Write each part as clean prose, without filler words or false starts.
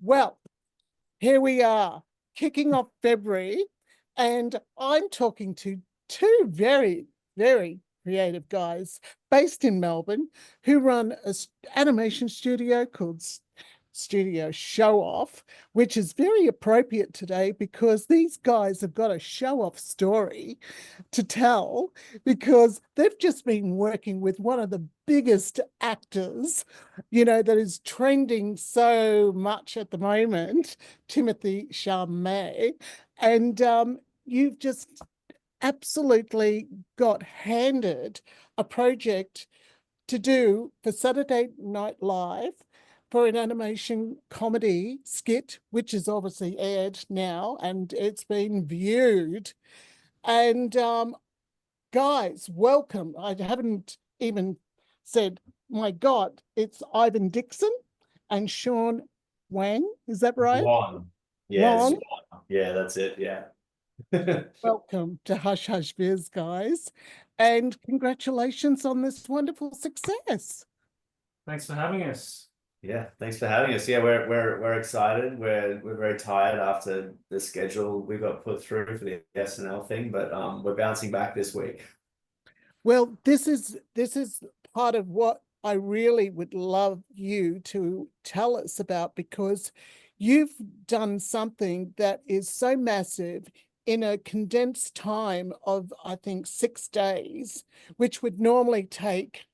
Well, here we are, kicking off February, and I'm talking to two very, very creative guys based in Melbourne who run an animation studio called Studio Showoff, which is very appropriate today because these guys have got a show-off story to tell because they've just been working with one of the biggest actors, that is trending so much at the moment, Timothee Charmett. And you've just absolutely got handed a project to do for Saturday Night Live for an animation comedy skit, which is obviously aired now and it's been viewed. And guys, welcome. I haven't even said, my God, it's Ivan Dixon and Sean Wang. Is that right? One. Yeah, Wong, yeah, that's it. Yeah. welcome to Hush Hush Biz, guys. And congratulations on this wonderful success. Thanks for having us. Yeah, thanks for having us. Yeah, we're excited. We're very tired after the schedule we got put through for the SNL thing, but we're bouncing back this week. Well, this is part of what I really would love you to tell us about, because you've done something that is so massive in a condensed time of, I think, 6 days, which would normally take,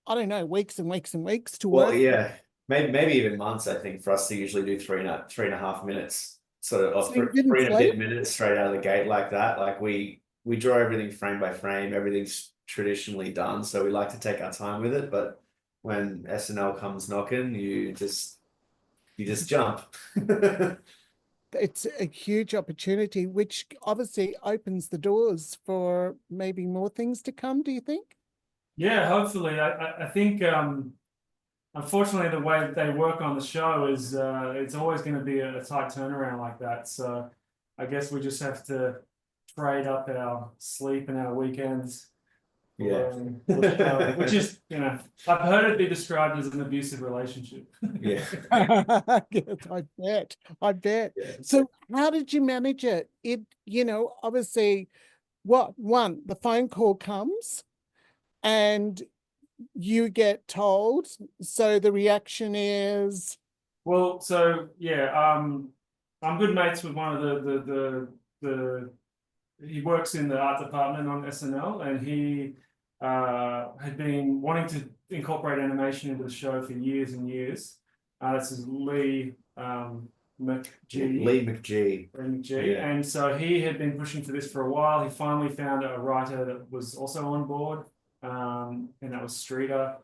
I don't know, weeks and weeks and weeks to Well, work. yeah, maybe even months, I think, for us to usually do three and a half minutes, sort of, So or you didn't three and a sleep? bit minutes straight out of the gate like that. Like we draw everything frame by frame, everything's traditionally done, so we like to take our time with it. But when SNL comes knocking, you just jump. It's a huge opportunity, which obviously opens the doors for maybe more things to come, do you think? Yeah, hopefully. I think unfortunately the way that they work on the show is it's always going to be a tight turnaround like that. So I guess we just have to trade up our sleep and our weekends Yeah. for the show, which is, I've heard it be described as an abusive relationship. Yeah. Yes, I bet. Yeah. So how did you manage it? Obviously, the phone call comes and you get told, so the reaction is, Well, so yeah, I'm good mates with one of the he works in the art department on SNL, and he had been wanting to incorporate animation into the show for years and years. This is Lee McGee. Lee McGee. Yeah. And so he had been pushing for this for a while. He finally found a writer that was also on board, and that was Streeter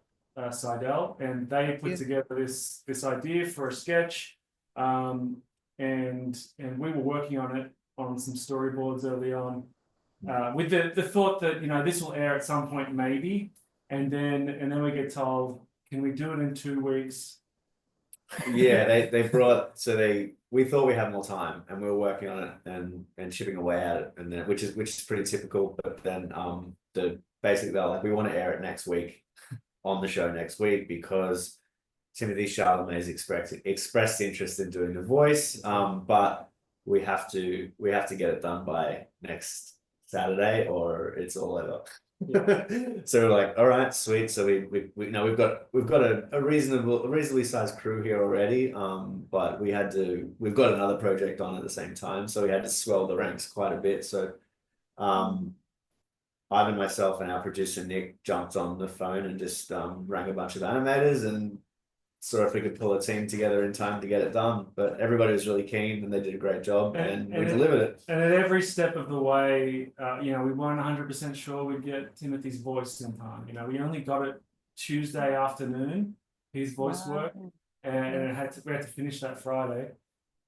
Seidel, and they put together this idea for a sketch, and we were working on it on some storyboards early on, with the thought that this will air at some point maybe, and then we get told, can we do it in 2 weeks? Yeah, we thought we had more time, and we were working on it and chipping away at it, and then which is pretty typical. But then basically they're like, we want to air it next week on the show next week because Timothée Chalamet has expressed interest in doing the voice, but we have to get it done by next Saturday or it's all over. So we're like, all right, sweet. So we've got a reasonably sized crew here already, but we've got another project on at the same time, so we had to swell the ranks quite a bit. So Ivan, myself, and our producer Nick jumped on the phone and just rang a bunch of animators and saw if we could pull a team together in time to get it done. But everybody was really keen and they did a great job, and we delivered it. And at every step of the way, we weren't 100% sure we'd get Timothy's voice in time. We only got it Tuesday afternoon, his voice work, and we had to finish that Friday.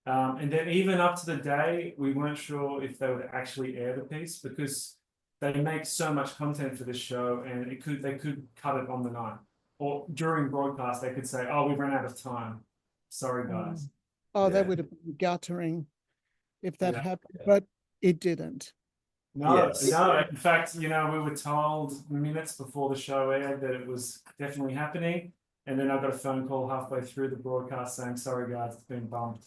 And then even up to the day, we weren't sure if they would actually air the piece because they make so much content for this show, and they could cut it on the night. Or during broadcast, they could say, "Oh, we've run out of time. Sorry, guys." Oh, that would have been guttering if that happened, Yeah. but it didn't. No. Yes. In fact, we were told minutes before the show aired that it was definitely happening, And then I got a phone call halfway through the broadcast saying, sorry guys, it's been bumped.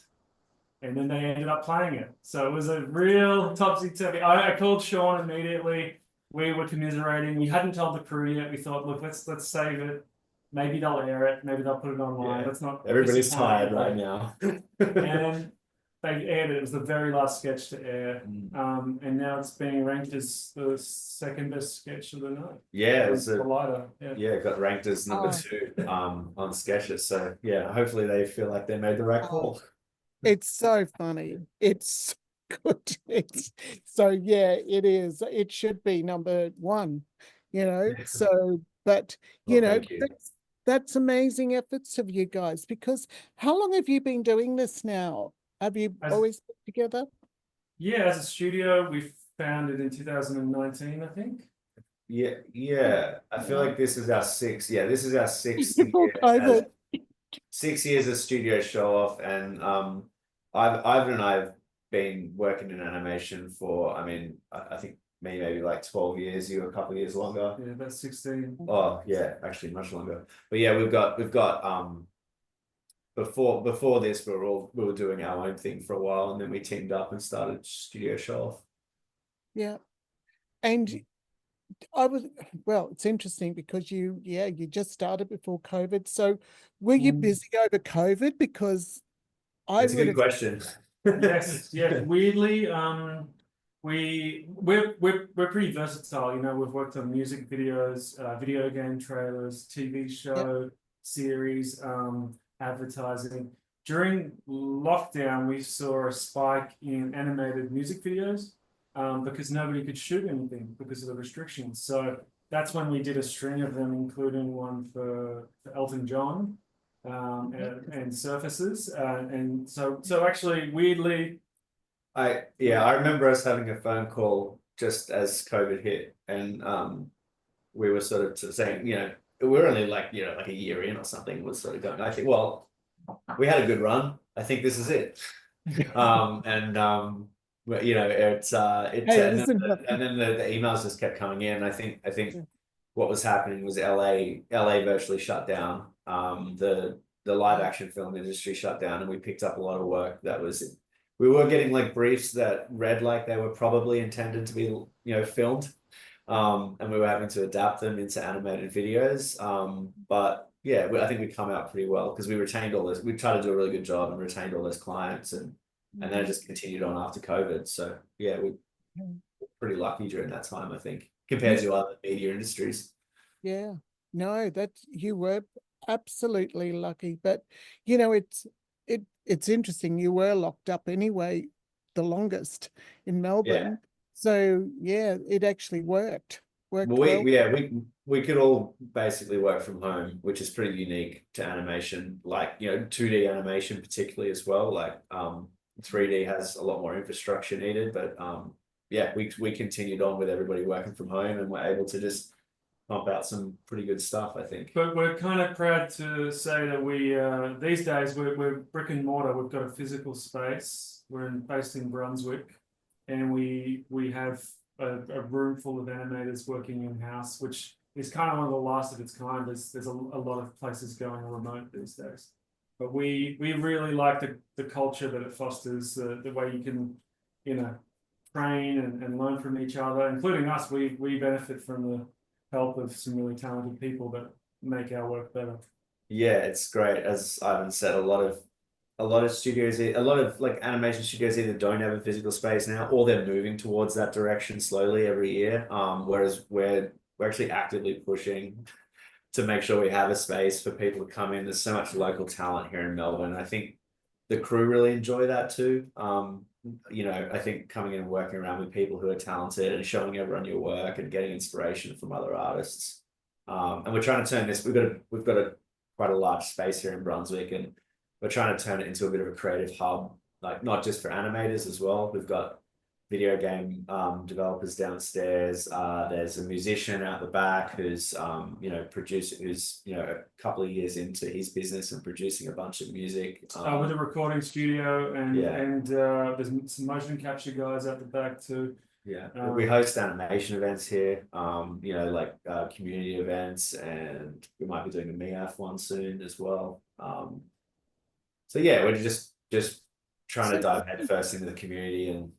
And then they ended up playing it. So it was a real topsy-turvy. I called Sean immediately. We were commiserating. We hadn't told the crew yet. We thought, look, let's save it. Maybe they'll air it. Maybe they'll put it online. Yeah. Let's not. Everybody's disappoint tired right anybody. now. And they aired it. It was the very last sketch to air. And now it's being ranked as the second best sketch of the night. Yeah, It was Collider. yeah, got ranked as number 2 on sketches. So yeah, hopefully they feel like they made the right call. It's so funny. It's so good. It's so yeah, it is. It should be number 1, you know. So, but you know, thank you. that's amazing efforts of you guys, because how long have you been doing this now? Have you always been together? Yeah, as a studio, we founded in 2019, I think. Yeah. I feel like this is our 6th. Yeah, this is our 6th year. 6 years of Studio Showoff, and Ivan and I have been working in animation for, I mean, I think maybe like 12 years. You a couple of years longer. Yeah, about 16. Oh yeah, actually much longer. But yeah, we've got before this we were doing our own thing for a while, and then we teamed up and started Studio Showoff. Yeah. And well, it's interesting because you just started before COVID. So were you busy over COVID? Because It's a good question. Yes. Weirdly, we're pretty versatile. You know, we've worked on music videos, video game trailers, TV show series, advertising. During lockdown, we saw a spike in animated music videos because nobody could shoot anything because of the restrictions. So that's when we did a string of them, including one for Elton John and Surfaces. And so actually, weirdly, I remember us having a phone call just as COVID hit, and we were sort of saying, you know, we're only like a year in or something. Was sort of going, I think, well, we had a good run. I think this is it. But, you know, and then the emails just kept coming in. I think what was happening was LA virtually shut down. The live action film industry shut down, and we picked up a lot of work that was. We were getting like briefs that read like they were probably intended to be, you know, filmed, and we were having to adapt them into animated videos. But yeah, I think we come out pretty well because we retained all this. We tried to do a really good job and retained all those clients, and then it just continued on after COVID. So yeah, we're pretty lucky during that time, I think, compared to other media industries. Yeah, no, that you were absolutely lucky, but you know, it's interesting. You were locked up anyway, the longest in Melbourne. So yeah, it actually worked. Well, we could all basically work from home, which is pretty unique to animation. Like, you know, 2D animation particularly as well. Like 3D has a lot more infrastructure needed, but yeah, we continued on with everybody working from home, and we're able to just pump out some pretty good stuff, I think. But we're kind of proud to say that we these days we're brick and mortar. We've got a physical space. We're based in Brunswick, and we have a room full of animators working in-house, which is kind of one of the last of its kind. There's a lot of places going remote these days. But we really like the culture that it fosters, the way you can, you know, train and learn from each other, including us. We benefit from the help of some really talented people that make our work better. Yeah, it's great. As Ivan said, a lot of studios, a lot of like animation studios either don't have a physical space now, or they're moving towards that direction slowly every year. Whereas we're actually actively pushing to make sure we have a space for people to come in. There's so much local talent here in Melbourne. I think the crew really enjoy that too. You know, I think coming in and working around with people who are talented and showing everyone your work and getting inspiration from other artists. And we're trying to turn this. We've got quite a large space here in Brunswick, and we're trying to turn it into a bit of a creative hub, like not just for animators as well. We've got video game developers downstairs. There's a musician out the back who's you know, who's you know, a couple of years into his business and producing a bunch of music with a recording studio, and there's some motion capture guys at the back too. Yeah, we host animation events here, like community events, and we might be doing a MEAF one soon as well. So yeah, we're just trying to dive headfirst into the community and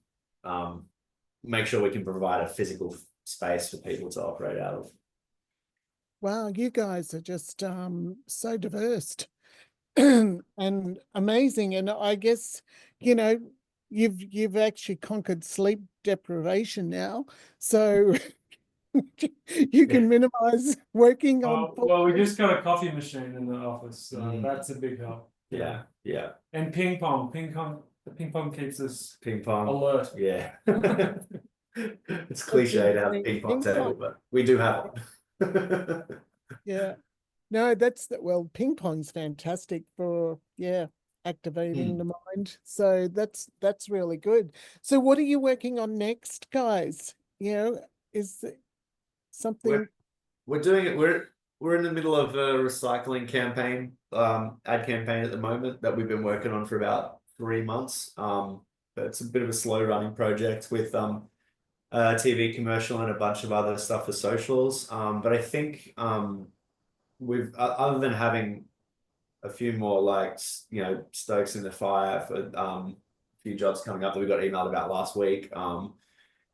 make sure we can provide a physical space for people to operate out of. Wow, you guys are just so diverse and amazing. And I guess, you've actually conquered sleep deprivation now. So you can minimize working on Well, we just got a coffee machine in the office, so that's a big help. Yeah. And ping pong. The ping pong keeps us Ping pong. alert. Yeah. It's cliche to have a ping pong table, but we do have one. Yeah. No, well, ping pong's fantastic for, activating the mind. So that's really good. So what are you working on next, guys? Is it something? We're doing it. We're in the middle of a recycling campaign, ad campaign at the moment that we've been working on for about 3 months. But it's a bit of a slow running project with a TV commercial and a bunch of other stuff for socials. But I think we've other than having a few more stokes in the fire for a few jobs coming up that we got emailed about last week.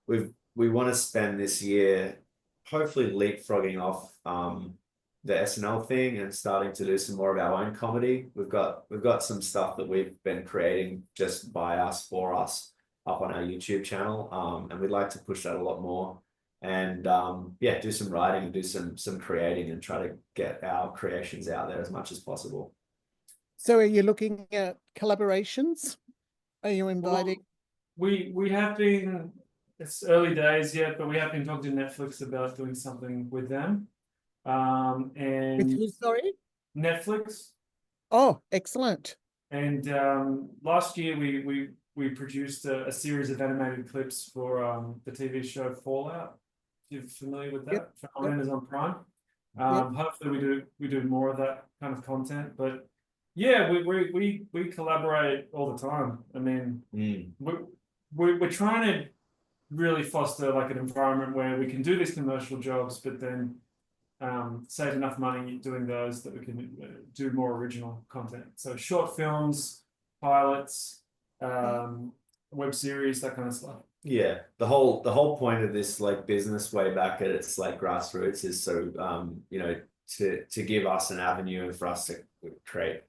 We want to spend this year hopefully leapfrogging off the SNL thing and starting to do some more of our own comedy. We've got some stuff that we've been creating just by us for us up on our YouTube channel, and we'd like to push that a lot more. And do some writing and do some creating and try to get our creations out there as much as possible. So are you looking at collaborations? Are you inviting? Well, we have been, it's early days yet, but we have been talking to Netflix about doing something with them. And With who, sorry? Netflix. Oh, excellent. And last year we produced a series of animated clips for the TV show Fallout. You're familiar with that? On Amazon Prime. Hopefully we do more of that kind of content. But yeah, we collaborate all the time. I mean, we're trying to really foster like an environment where we can do these commercial jobs, but then save enough money doing those that we can do more original content. So short films, pilots, web series, that kind of stuff. Yeah, the whole point of this business way back at its grassroots is so to give us an avenue and for us to create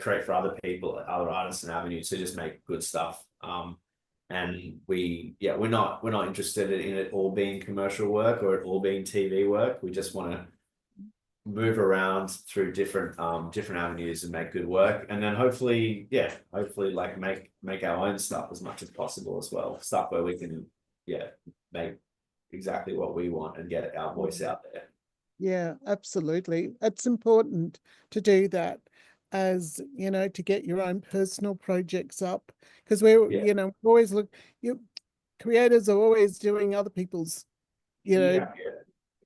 for other people, other artists, an avenue to just make good stuff. And we're not interested in it all being commercial work or it all being TV work. We just want to move around through different avenues and make good work, and then hopefully make our own stuff as much as possible as well. Stuff where we can make exactly what we want and get our voice out there. Yeah, absolutely. It's important to do that, as to get your own personal projects up, because we're always creators are always doing other people's stuff.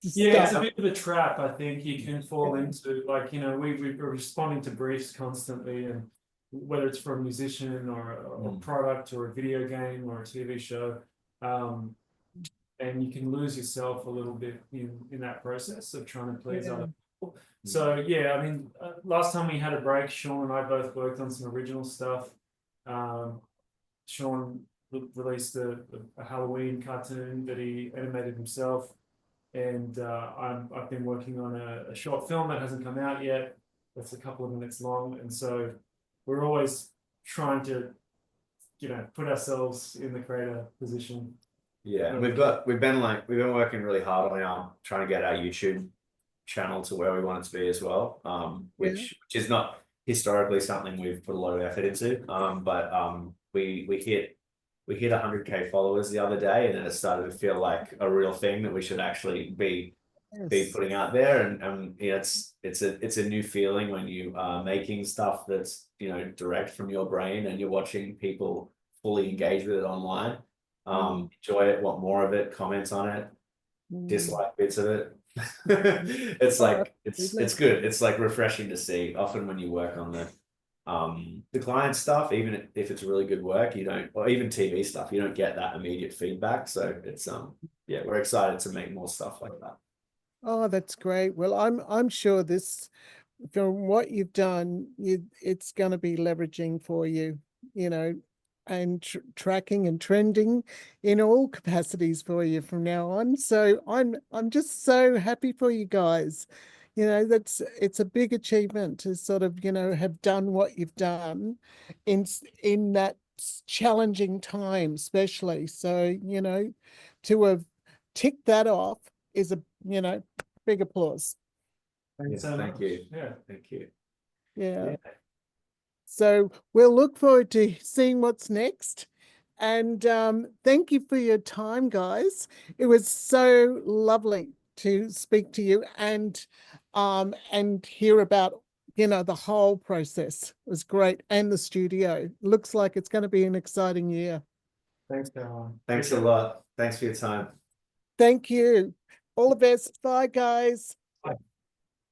It's a bit of a trap. I think you can fall into we're responding to briefs constantly, and whether it's for a musician or a product or a video game or a TV show, and you can lose yourself a little bit in that process of trying to please other people. So I mean, last time we had a break, Sean and I both worked on some original stuff. Sean released a Halloween cartoon that he animated himself. And I've been working on a short film that hasn't come out yet. That's a couple of minutes long. And so we're always trying to, put ourselves in the creator position. Yeah, we've been working really hard on trying to get our YouTube channel to where we want it to be as well. Which is not historically something we've put a lot of effort into. But we hit 100K followers the other day, and then it started to feel like a real thing that we should actually be putting out there. And it's a new feeling when you are making stuff that's direct from your brain, and you're watching people fully engage with it online, enjoy it, want more of it, comment on it, dislike bits of it. It's good. It's refreshing to see. Often when you work on The client stuff, even if it's really good work, you don't, or even TV stuff, you don't get that immediate feedback. So it's yeah, we're excited to make more stuff like that. Oh, that's great. Well, I'm sure this, from what you've done, it's going to be leveraging for you, you know, and tracking and trending in all capacities for you from now on. So I'm just so happy for you guys. You know, it's a big achievement to sort of, you know, have done what you've done in that challenging time, especially. So, you know, to have ticked that off is a, you know, big applause. Thanks Yeah, so thank much. you. Yeah. Thank you. Yeah. So we'll look forward to seeing what's next. And thank you for your time, guys. It was so lovely to speak to you and hear about, you know, the whole process. It was great. And the studio. Looks like it's going to be an exciting year. Thanks, Caroline. Thanks a lot. Thanks for your time. Thank you. All the best. Bye, guys.